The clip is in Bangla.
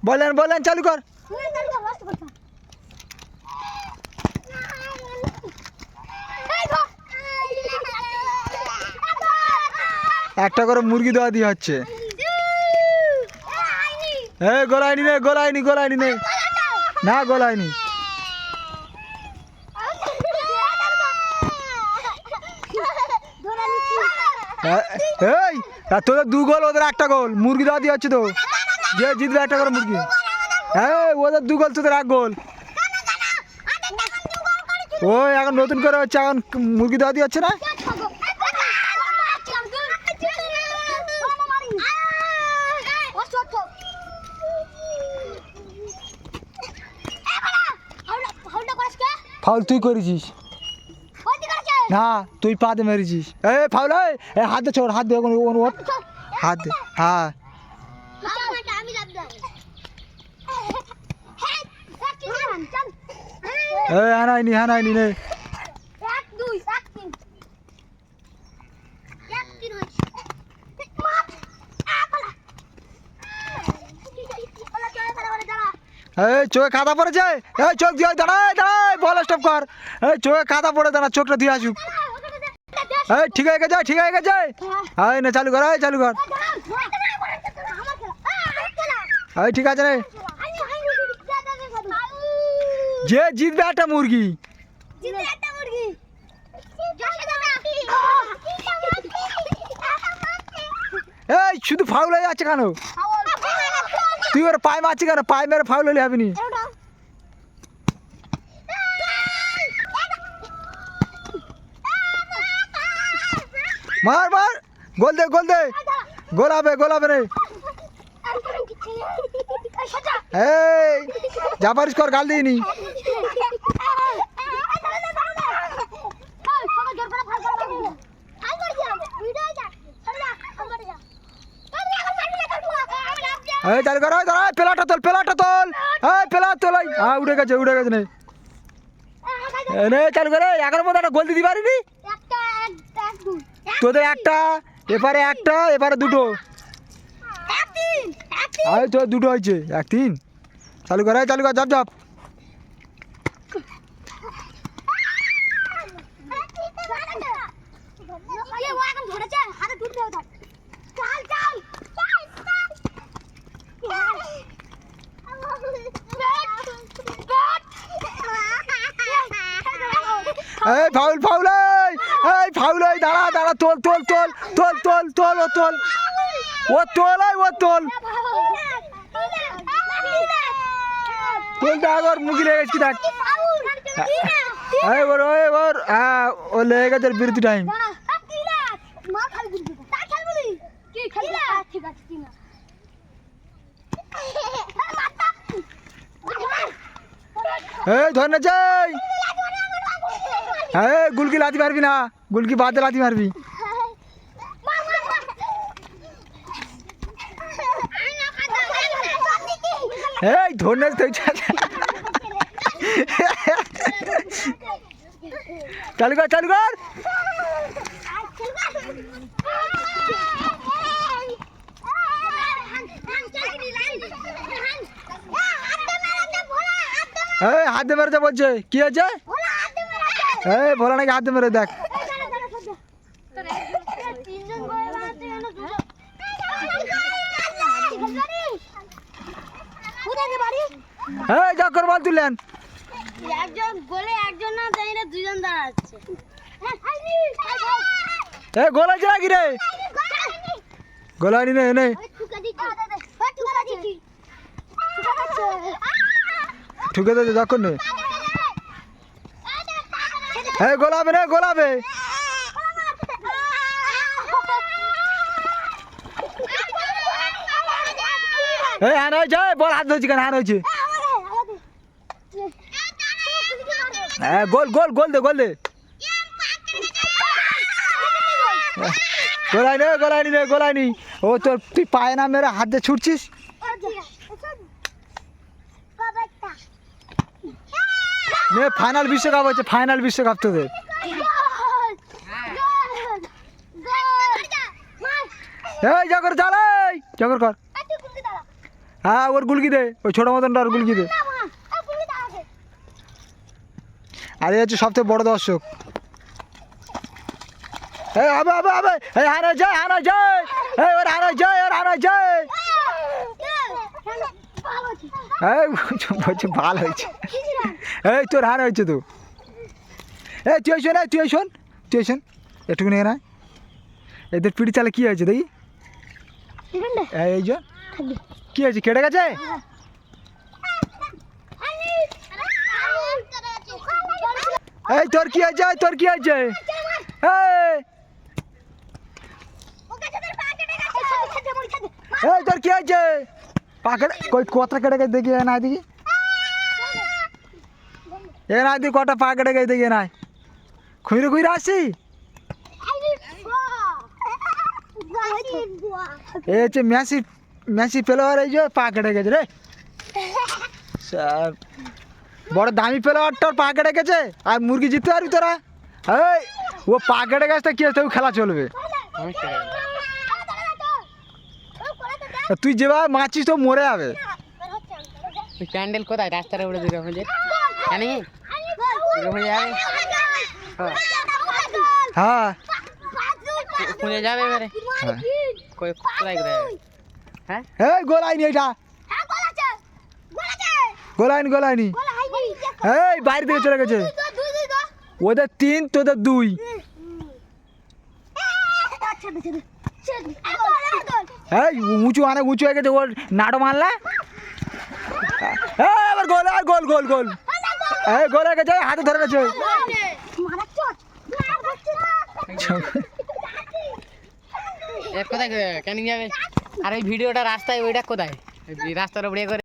বলেন বলেন, চালু কর। একটা করে মুরগি দেওয়া দিয়ে হচ্ছে। গোলায়নি নে, গোলায়নি, গোলায়নি নে, না গোলায়নি। এই তোদের 2 গোল, ওদের 1টা গোল। মুরগি দেওয়া দিয়ে হচ্ছে তো, যে জিতবে 1টা করে মুরগি। হ্যাঁ, ওদের 2 গোল, তোদের 1 গোল। ওই এখন নতুন করে হচ্ছে, এখন মুরগি দেওয়া দিয়ে হচ্ছে না। ফাউল তুই করেছিস না, তুই পাতে মেরেছিস। ফাউল, হাত দে, ছোট হাত দে, হাত দে। হ্যাঁ হানাইনি, হানাইনি নে। চোখে কাদা পড়েছে, চোখ দিয়ে দাঁড়ায় দাঁড়ায়, বল স্টপ কর। চোখে কাদা পড়ে দাঁড়া, চোখটা দিয়ে আসুক। ঠিক হয়ে গেছে, ঠিক হয়ে গেছে। না চালু কর, চালু কর। ঠিক আছে রে, যে জিতবে 1টা মুরগি। এই শুধু ফাউল হয়ে যাচ্ছে কেন? তুই ওর পায়ে মারছি কেন? পায়ে মেরে ফাউল হলে হবে নি। মার মার, গোল দে, গোল দে, গোল হবে, গোল হবে রে। এই যা পারিস কর, গাল দিইনি। চালু কর, পেলাটা তোল, পেলাটা তোল, পেলা তোল। উঠে গেছে, উঠে গেছে। চালু করে 11 মধ্যে 1টা গোল দিতে পারিনি। তোদের 1টা, এবারে 1টা, এবারে 2টো। তোর 2টো হয়েছে, 1-3। চালু করে, চালু কর, job job. Foul, foul, foul, দাঁড়া দাঁড়া, তোল তোল তোল তোল তোল তোল, ও তোল, ও তোল, ও তোল, তোলটা আবার মুখে লেগে গেছে। দেখ ওর ও লেগে গেছে বিরতি টাইম। ধরে যাই। গুলকি লাতি মারবি না, গুলকি বাদে লাতি মারবি। ধরে চালু কর, চালু কর। হাত দিয়ে মেরেছে বলছে, কি হয়েছে? ভোলা নাকি হাত দিয়ে মেরে, দেখ। যখন বল তুললেন, একজন গোলে, একজন না, জানি না, 2জন দাঁড়াচ্ছে। গোল আছে নাকি রে? গোলানি নে, ঠুকে দে, যখন নে। গোলাবে রে, গোলাবে। হ্যান হয়েছে, বল হাত ধরছি কেন? হ্যান হয়েছে। গোল, গোল, গোল দে, গোল দে। গোলাইনি, গোলাইনি রে, গোলাইনি। ও তোর, তুই পায়ে না মেরে হাত দিয়ে ছুটছিস। নে ফাইনাল বিশ্বকাপ হচ্ছে, ফাইনাল বিশ্বকাপ তোদের। এই জগর চাল, এই জগর কর। হ্যাঁ ওর গুলকি দে, ওই ছোটো মতনটা ওর গুলকি দে। আর এই হচ্ছে সবথেকে বড় দর্শক। এই হবে হবে হবে, এই হানা যায় হানা যায়, এই ওর হানা যায় ওর হানা যায়। এই বলছে ভালো হয়েছে, এই তোর হার হয়েছে তো। এই তুই শোন, এই তুই শোন, তুই শোন একটুখানি না, এদের পিড়ি চালে কী হয়েছে দেখি। এই যে কী হয়েছে, কেটে গেছে? এই তোর কি হয়েছে, তোর কি হয়েছে? এই তোর কি হয়েছে? পাকেটে কই কতটা কেটে গেছে দেখি, না দেখি এ না দেখি কটা পা কেটে গেছে দেখি, নাই খুঁড়ে খুঁড়ে আসছি। এই হচ্ছে মেসি, মেসি প্লেয়ার, এই যে পা কেটে গেছে রে স্যার, বড় দামি প্লেয়ারটার পা কেটে গেছে। আর মুরগি জিততে পারবি তোরা? এই ও পা কেটে গেছে কি হচ্ছে, খেলা চলবে। তুই যেভাবে মারছিস তো মরে যাবে। প্যান্ডেল কোথায়? রাস্তার উপরে দুর্গা পুজো জানি, দুর্গা পুজো যাবে। হ্যাঁ পুজো যাবে এবারে, কোথায় কোথায়? হ্যাঁ এই গোল আইনি, এটা গোল আইনি, গোল আইনি। এই বাইরে থেকে চলে গেছে, ওদের 3 তোদের 2। এই উঁচু অনেক উঁচু হয়ে গেছে, ওর নাড়ো মারলা। এবার গোল, আর গোল গোল গোল, এই গোল হয়ে গেছে, হাতে ধরে গেছে। কোথায় কেন যাবে? আর ওই ভিডিওটা রাস্তায়, ওইটা কোথায়? রাস্তার উপরে করে